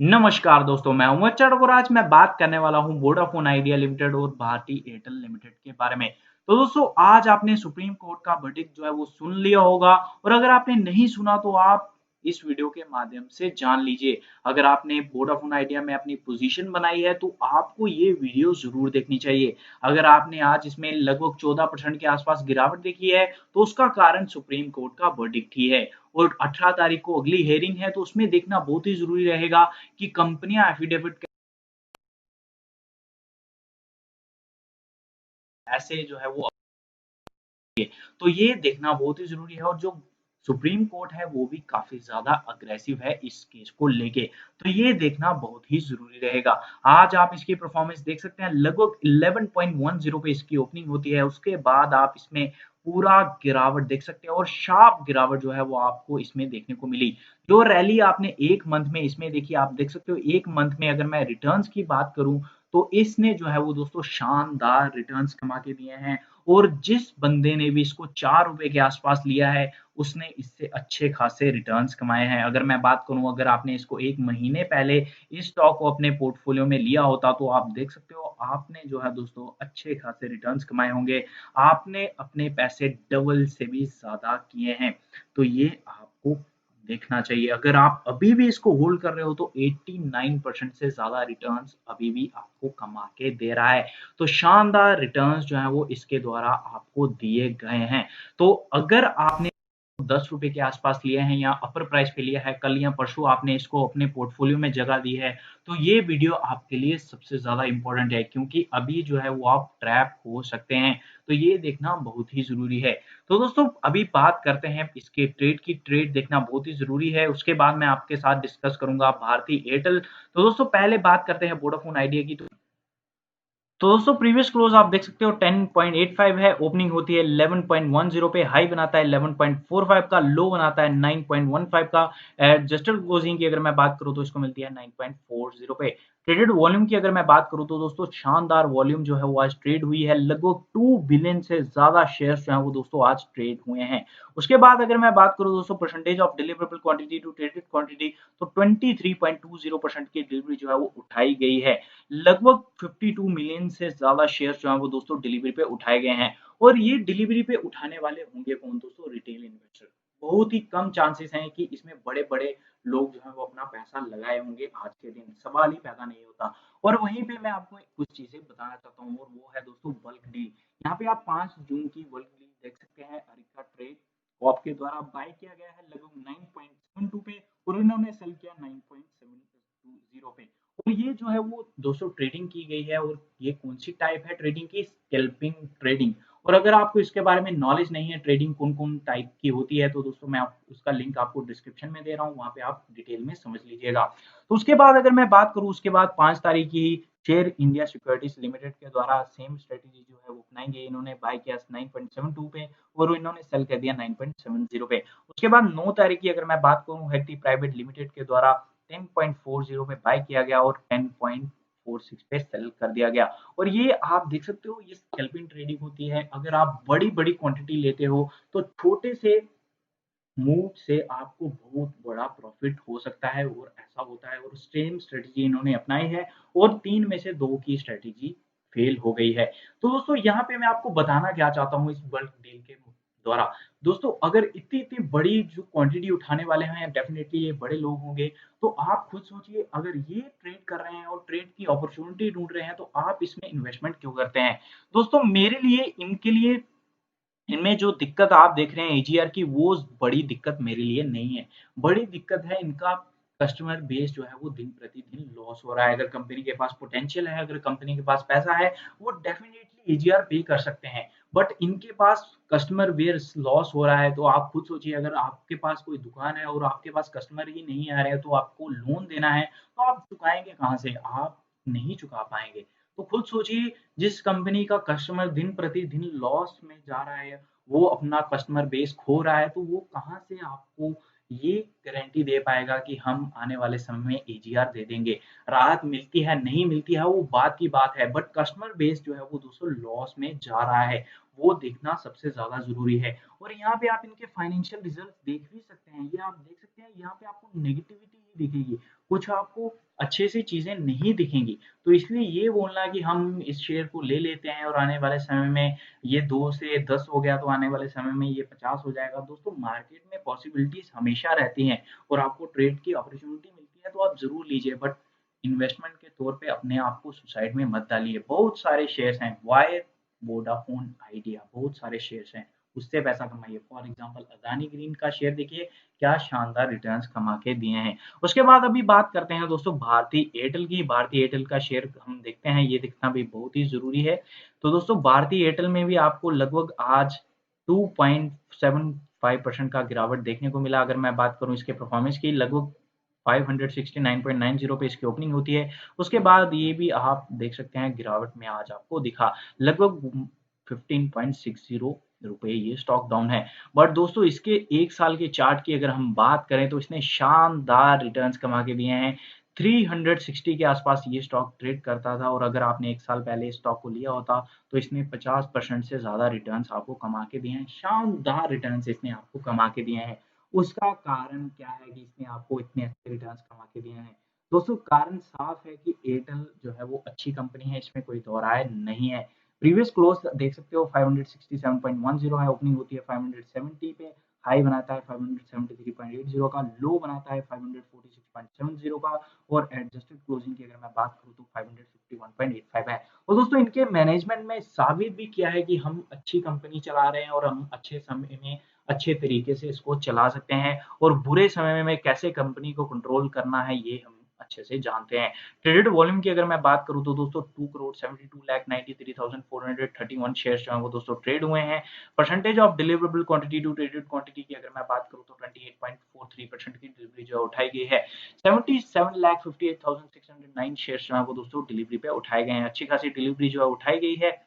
नमस्कार दोस्तों, मैं उमर चढ़ और आज मैं बात करने वाला हूँ वोडाफोन आइडिया लिमिटेड और भारती एयरटेल लिमिटेड के बारे में। तो दोस्तों आज आपने सुप्रीम कोर्ट का वर्डिक्ट जो है वो सुन लिया होगा और अगर आपने नहीं सुना तो आप इस वीडियो के माध्यम से जान लीजिए। अगर आपने वोडाफोन आइडिया में अपनी पोजीशन बनाई है तो आपको ये वीडियो जरूर देखनी चाहिए। अगर आपने आज इसमें लगभग 14% के आसपास गिरावट देखी है तो उसका कारण सुप्रीम कोर्ट का वर्डिक्ट ही है और 18 तारीख को अगली हेयरिंग है तो उसमें देखना बहुत ही जरूरी रहेगा कि कंपनियां एफिडेविट ऐसे जो है वो, तो ये देखना बहुत ही जरूरी है और जो सुप्रीम कोर्ट है वो भी काफी ज्यादा अग्रेसिव है इस केस को लेके, तो ये देखना बहुत ही जरूरी रहेगा। आज आप इसकी परफॉर्मेंस देख सकते हैं, लगभग 11.10 पे इसकी ओपनिंग होती है, उसके बाद आप इसमें पूरा गिरावट देख सकते हैं और शार्प गिरावट जो है वो आपको इसमें देखने को मिली। जो रैली आपने एक मंथ में इसमें देखी, आप देख सकते हो एक मंथ में अगर मैं रिटर्न्स की बात करूं तो इसने जो है वो दोस्तों शानदार रिटर्न्स कमा के दिए हैं और जिस बंदे ने भी इसको 4 रुपए के आसपास लिया है उसने इससे अच्छे खासे रिटर्न्स कमाए हैं। अगर मैं बात करूं, अगर आपने इसको एक महीने पहले इस स्टॉक को अपने पोर्टफोलियो में लिया होता तो आप देख सकते हो आपने जो है दोस्तों अच्छे खासे रिटर्न्स कमाए होंगे। आपने अपने पैसे डबल से भी ज्यादा किए हैं, तो ये आपको देखना चाहिए। अगर आप अभी भी इसको होल्ड कर रहे हो तो 89% से ज्यादा रिटर्न्स अभी भी आपको कमा के दे रहा है, तो शानदार रिटर्न्स जो है वो इसके द्वारा आपको दिए गए हैं। तो अगर आपने 10 रुपए के आसपास लिए हैं या अपर प्राइस पे लिया है, कल या परसों आपने इसको अपने पोर्टफोलियो में जगह दी है, तो ये वीडियो आपके लिए सबसे ज्यादा इंपॉर्टेंट है क्योंकि अभी जो है वो आप ट्रैप हो सकते हैं, तो ये देखना बहुत ही जरूरी है। तो दोस्तों अभी बात करते हैं इसके ट्रेड की, ट्रेड देखना बहुत ही जरूरी है, उसके बाद मैं आपके साथ डिस्कस करूंगा भारती एयरटेल। तो दोस्तों पहले बात करते हैं वोडाफोन आइडिया की। तो दोस्तों प्रीवियस क्लोज आप देख सकते हो 10.85 है, ओपनिंग होती है 11.10 पे, हाई बनाता है 11.45 का, लो बनाता है 9.15 का। एडजस्टेड क्लोजिंग की अगर मैं बात करूं तो इसको मिलती है 9.40 पे। ट्रेडेड वॉल्यूम की अगर मैं बात करूं तो दोस्तों शानदार वॉल्यूम जो है वो आज ट्रेड हुई है, लगभग 2 बिलियन से ज्यादा शेयर्स जो है वो दोस्तों आज ट्रेड हुए हैं। उसके बाद अगर मैं बात करूं दोस्तों percentage of deliverable quantity to traded quantity, तो 23.20% की डिलीवरी जो है वो उठाई गई है। लगभग 52 मिलियन से ज्यादा शेयर जो है वो दोस्तों डिलीवरी पे उठाए गए हैं और ये डिलीवरी पे उठाने वाले होंगे कौन दोस्तों? Retail investor. बहुत ही कम चांसेस हैं कि इसमें बड़े बड़े लोग जो है वो अपना पैसा लगाए होंगे, आज के दिन सवाल ही पैदा नहीं होता। और वहीं पे मैं आपको कुछ चीजें बताना चाहता हूँ और वो है दोस्तों बल्क डील। यहाँ पे आप 5 जून की बल्क डील देख सकते हैं, अरिका ट्रेड को आपके द्वारा बाय किया गया है लगभग 9.72 पे और इन्होंने सेल किया 9.720 पे। और ये जो है वो दोस्तों ट्रेडिंग की गई है और ये कौन सी टाइप है ट्रेडिंग की? Scalping trading. और अगर आपको इसके बारे में नॉलेज नहीं है ट्रेडिंग कौन कौन टाइप की होती है तो दोस्तों मैं उसका लिंक आपको डिस्क्रिप्शन में दे रहा हूँ, वहां पे आप डिटेल में समझ लीजिएगा। तो उसके बाद अगर मैं बात करूँ, उसके बाद 5 तारीख की शेयर इंडिया सिक्योरिटीज लिमिटेड के द्वारा सेम स्ट्रेटेजी जो है वो अपनाएंगे, इन्होंने बाय किया 9.72 पे और इन्होंने सेल कर दिया 9.70 पे। उसके बाद 9 तारीख की अगर मैं बात करूँ, हेक्टी प्राइवेट लिमिटेड के द्वारा 10.40 पे बाय किया गया और 10.46 पे सेल कर दिया गया। और ये आप देख सकते हो ये स्कैल्पिंग ट्रेडिंग होती है। अगर आप बड़ी बड़ी क्वांटिटी लेते हो तो छोटे से मूव से आपको बहुत बड़ा प्रॉफिट हो सकता है और ऐसा होता है, और सेम स्ट्रेटजी इन्होंने अपनाई है और 3 में से 2 की स्ट्रेटजी फेल हो गई है। तो दोस्तों यहाँ पे मैं आपको बताना क्या चाहता हूँ इस बल्क डील के द्वारा, दोस्तों अगर इतनी इतनी बड़ी जो क्वांटिटी उठाने वाले हैं डेफिनेटली ये बड़े लोग होंगे, तो आप खुद सोचिए अगर ये ट्रेड कर रहे हैं और ट्रेड की अपॉर्चुनिटी ढूंढ रहे हैं तो आप इसमें इन्वेस्टमेंट क्यों करते हैं? दोस्तों मेरे लिए इनके लिए इनमें जो दिक्कत आप देख रहे हैं एजीआर की, वो बड़ी दिक्कत मेरे लिए नहीं है। बड़ी दिक्कत है इनका कस्टमर बेस जो है वो दिन प्रतिदिन लॉस हो रहा है। अगर कंपनी के पास पोटेंशियल है, अगर कंपनी के पास पैसा है, वो डेफिनेटली एजीआर पे कर सकते हैं, बट इनके पास कस्टमर बेस लॉस हो रहा है। तो आप खुद सोचिए अगर आपके पास कोई दुकान है और आपके पास कस्टमर ही नहीं आ रहे हैं तो आपको लोन देना है तो आप चुकाएंगे कहाँ से? आप नहीं चुका पाएंगे। तो खुद सोचिए जिस कंपनी का कस्टमर दिन प्रतिदिन लॉस में जा रहा है, वो अपना कस्टमर बेस खो रहा है, तो वो कहाँ से आपको ये गारंटी दे पाएगा कि हम आने वाले समय में एजीआर दे देंगे? राहत मिलती है नहीं मिलती है वो बात की बात है, बट कस्टमर बेस जो है वो दोस्तों लॉस में जा रहा है, वो देखना सबसे ज्यादा जरूरी है। और यहाँ पे आप इनके फाइनेंशियल रिजल्ट देख भी सकते हैं, ये आप देख सकते हैं यहाँ पे आपको नेगेटिविटी ही दिखेगी। कुछ आपको अच्छे से चीज़ें नहीं दिखेंगी। तो इसलिए ये बोलना कि हम इस शेयर को ले लेते हैं और आने वाले समय में ये 2 से 10 हो गया तो आने वाले समय में ये 50 हो जाएगा। दोस्तों मार्केट में पॉसिबिलिटीज़ हमेशा रहती हैं और आपको ट्रेड की अपॉर्च्युनिटी मिलती है तो आप ज़रूर लीजिए, बट इन्वेस्टमेंट के तौर पे अपने आप को सुसाइड में मत डालिए। बहुत सारे शेयर्स हैं, वायर, वोडाफ़ोन आइडिया, बहुत सारे शेयर्स हैं, उससे पैसा कमाइए। फॉर एग्ज़ाम्पल अदानी ग्रीन का शेयर देखिए, क्या शानदार रिटर्न्स कमा के दिए हैं। उसके बाद अभी बात करते हैं दोस्तों भारती एयरटेल की। भारती एयरटेल का शेयर हम देखते हैं, ये दिखना भी बहुत ही ज़रूरी है। तो दोस्तों भारती एयरटेल में भी आपको लगभग आज 2.75% का गिरावट देखने को मिला। अगर मैं बात करूँ इसके परफॉर्मेंस की, लगभग 569.90 पे इसकी ओपनिंग होती है। उसके बाद ये भी आप देख सकते हैं गिरावट में आज आपको दिखा, लगभग 15.60 रुपए ये स्टॉक डाउन है। बट दोस्तों इसके 1 साल के चार्ट की अगर हम बात करें तो इसने शानदार रिटर्न्स कमा के दिए हैं। 360 के आसपास ये स्टॉक ट्रेड करता था और अगर आपने 1 साल पहले इस स्टॉक को लिया होता तो इसने 50% से ज़्यादा रिटर्न्स आपको कमा के दिए हैं। शानदार रिटर्न्स इसने आपको कमा के दिए हैं। उसका कारण क्या है कि इसने आपको इतने अच्छे रिटर्न्स कमा के दिए हैं? दोस्तों कारण साफ है कि एयरटेल जो है वो अच्छी कंपनी है, इसमें कोई दो राय नहीं है। प्रीवियस क्लोज देख सकते हो 567.10 है, ओपनिंग होती है 570 पे, हाई बनाता है 573.80 का, लो बनाता है 546.70 का और एडजस्टेड क्लोजिंग की अगर मैं बात करूँ तो 551.85 है। और दोस्तों इनके मैनेजमेंट में साबित भी किया है कि हम अच्छी कंपनी चला रहे हैं और हम अच्छे समय में अच्छे तरीके से इसको चला सकते हैं और बुरे समय में कैसे कंपनी को कंट्रोल करना है ये हम अच्छे से जानते हैं। ट्रेडेड वॉल्यूम की अगर मैं बात करूँ तो दोस्तों 2,72,93,431 शेयर्स जो हैं वो दोस्तों ट्रेड हुए हैं। Percentage of deliverable quantity to traded quantity की अगर मैं बात करूँ तो 28.43% की डिलीवरी जो है उठाई गई है। 77,58,609 शेयर्स जो हैं वो दोस्तों डिलीवरी पे उठाए गए हैं। अच्छी खासी डिलीवरी जो है उठाई गई है।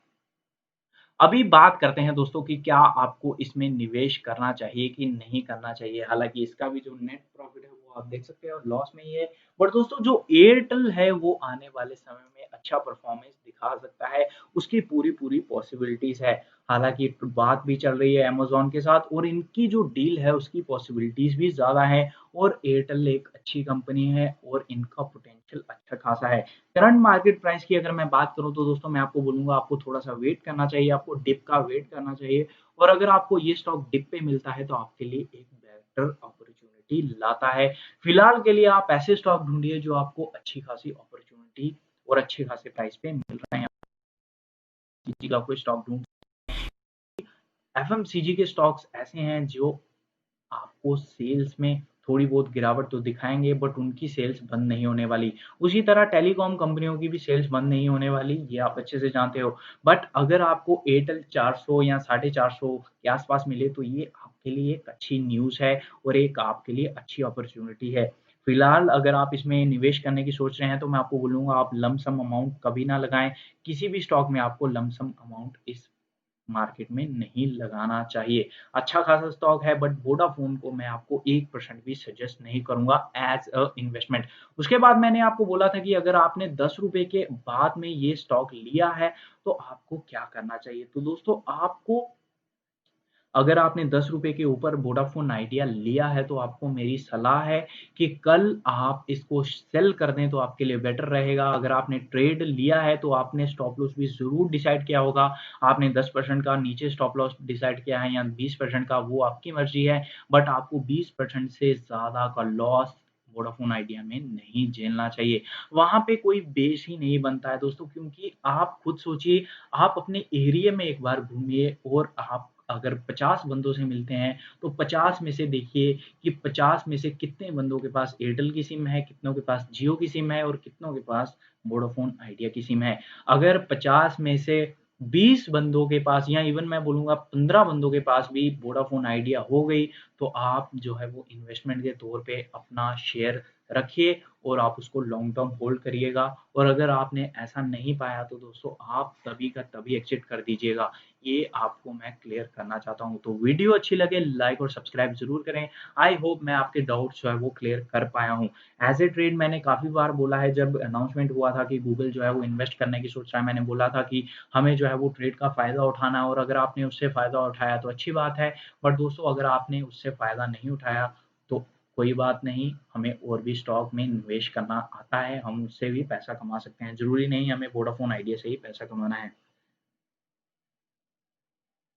अभी बात करते हैं दोस्तों कि क्या आपको इसमें निवेश करना चाहिए कि नहीं करना चाहिए। हालाँकि इसका भी जो नेट प्रॉफ़िट है वो आप देख सकते हैं और लॉस में ही है। बट दोस्तों जो एयरटेल है वो आने वाले समय में अच्छा परफ़ॉर्मेंस दिखा सकता है, उसकी पूरी-पूरी पॉसिबिलिटीज़ है। हालाँकि बात भी चल रही है अमेज़न के साथ और इनकी जो डील है उसकी पॉसिबिलिटीज़ भी ज़्यादा है और एयरटेल एक अच्छी कंपनी है और इनका पोटेंशियल अच्छा खासा है। करंट मार्केट प्राइस की अगर मैं बात करूँ तो दोस्तों मैं आपको बोलूँगा आपको थोड़ा-सा वेट करना चाहिए, आपको डिप का वेट करना चाहिए और अगर आपको ये स्टॉक डिप पे मिलता है तो आपके लिए एक बेटर अपॉर्च्युनिटी लाता है। फिलहाल के लिए आप ऐसे स्टॉक ढूँढिए जो आपको अच्छी खासी अपॉर्च्युनिटी और अच्छे खासे प्राइस पे मिल रहे हैं। किसी का कोई स्टॉक ढूँढ एफएमसीजी के स्टॉक्स ऐसे हैं जो आपको सेल्स में थोड़ी बहुत गिरावट तो दिखाएँगे बट उनकी सेल्स बंद नहीं होने वाली। उसी तरह टेलीकॉम कंपनियों की भी सेल्स बंद नहीं होने वाली, ये आप अच्छे से जानते हो। बट अगर आपको एयरटेल 400 या 450 के आस-पास मिले तो ये आपके लिए एक अच्छी न्यूज़ है और एक आपके लिए अच्छी अपॉर्च्युनिटी है। फिलहाल अगर आप इसमें निवेश करने की सोच रहे हैं तो मैं आपको बोलूँगा आप लम सम अमाउंट कभी ना लगाएँ। किसी भी स्टॉक में आपको लम सम अमाउंट इस मार्केट में नहीं लगाना चाहिए। अच्छा खासा स्टॉक है बट वोडाफ़ोन को मैं आपको 1% भी सजेस्ट नहीं करूँगा एज़ अ इन्वेस्टमेंट। उसके बाद मैंने आपको बोला था कि अगर आपने ₹10 के बाद में ये स्टॉक लिया है, तो आपको क्या करना चाहिए? तो दोस्तों आपको अगर आपने ₹10 के ऊपर वोडाफ़ोन आइडिया लिया है, तो आपको मेरी सलाह है कि कल आप इसको सेल कर दें, तो आपके लिए बेटर रहेगा। अगर आपने ट्रेड लिया है, तो आपने स्टॉप लॉस भी ज़रूर डिसाइड किया होगा। आपने 10% का नीचे स्टॉप लॉस डिसाइड किया है या 20% का, वो आपकी मर्ज़ी है। बट आपको 20% से ज़्यादा का लॉस वोडाफ़ोन आइडिया में नहीं झेलना चाहिए। वहाँ पे कोई बेस ही नहीं बनता है दोस्तों, क्योंकि आप खुद सोचिए, आप अपने एरिया में एक बार घूमिए और आप अगर 50 बंदों से मिलते हैं, तो 50 में से देखिए कि 50 में से कितने बंदों के पास एयरटेल की सिम है, कितनों के पास जियो की सिम है और कितनों के पास वोडाफ़ोन आइडिया की सिम है। अगर 50 में से 20 बंदों के पास या इवन मैं बोलूँगा 15 बंदों के पास भी वोडाफ़ोन आइडिया हो गई, तो आप जो है वो इन्वेस्टमेंट के तौर पे अपना शेयर रखिए और आप उसको लॉन्ग टर्म होल्ड करिएगा और अगर आपने ऐसा नहीं पाया तो दोस्तों आप तभी का तभी एग्ज़िट कर दीजिएगा। ये आपको मैं क्लियर करना चाहता हूँ। तो वीडियो अच्छी लगे लाइक और सब्सक्राइब ज़रूर करें। आई होप मैं आपके डाउट्स जो है वो क्लियर कर पाया हूँ। एज़ ए ट्रेड मैंने काफ़ी बार बोला है जब अनाउंसमेंट हुआ था कि गूगल जो है वो इन्वेस्ट करने की सोच रहा है, मैंने बोला था कि हमें जो है वो ट्रेड का फ़ायदा उठाना है और अगर आपने उससे फ़ायदा उठाया तो अच्छी बात है। बट दोस्तों अगर आपने उससे फ़ायदा नहीं उठाया तो कोई बात नहीं, हमें और भी स्टॉक में निवेश करना आता है, हम उससे भी पैसा कमा सकते हैं। ज़रूरी नहीं हमें वोडाफ़ोन आइडिया से ही पैसा कमाना है।